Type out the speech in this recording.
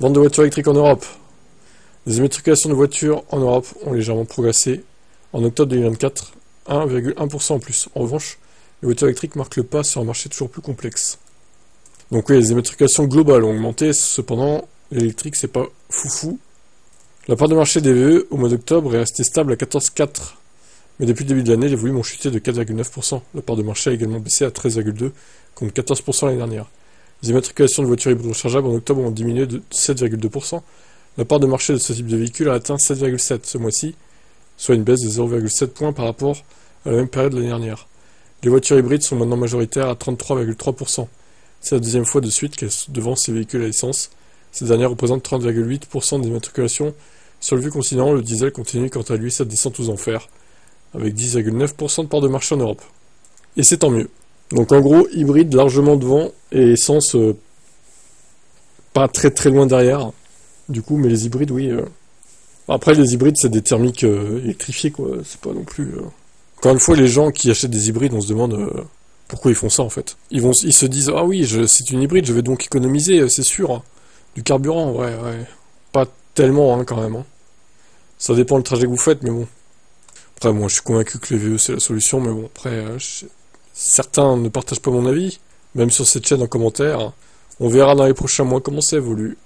Vente de voitures électriques en Europe. Les immatriculations de voitures en Europe ont légèrement progressé. En octobre 2024, 1,1% en plus. En revanche, les voitures électriques marquent le pas sur un marché toujours plus complexe. Donc oui, les immatriculations globales ont augmenté, cependant, l'électrique c'est pas foufou. La part de marché des VE au mois d'octobre est restée stable à 14,4%. Mais depuis le début de l'année, les volumes ont chuté de 4,9%. La part de marché a également baissé à 13,2% contre 14% l'année dernière. Les immatriculations de voitures hybrides rechargeables en octobre ont diminué de 7,2%. La part de marché de ce type de véhicule a atteint 7,7% ce mois-ci, soit une baisse de 0,7 points par rapport à la même période l'année dernière. Les voitures hybrides sont maintenant majoritaires à 33,3%. C'est la deuxième fois de suite qu'elles devancent ces véhicules à essence. Ces dernières représentent 30,8% des immatriculations. Sur le vu considérant, le diesel continue quant à lui sa descente aux enfers, avec 10,9% de part de marché en Europe. Et c'est tant mieux. Donc en gros, hybride largement devant et essence pas très très loin derrière. Du coup, mais les hybrides, oui. Après, les hybrides, c'est des thermiques électrifiées, quoi. C'est pas non plus... Encore une fois, les gens qui achètent des hybrides, on se demande pourquoi ils font ça, en fait. Ils se disent, ah oui, c'est une hybride, je vais donc économiser, c'est sûr. Hein. Du carburant, ouais. Pas tellement, hein, quand même. Hein. Ça dépend du trajet que vous faites, mais bon. Après, moi, je suis convaincu que les VE, c'est la solution, mais bon, après, certains ne partagent pas mon avis, même sur cette chaîne en commentaire. On verra dans les prochains mois comment ça évolue.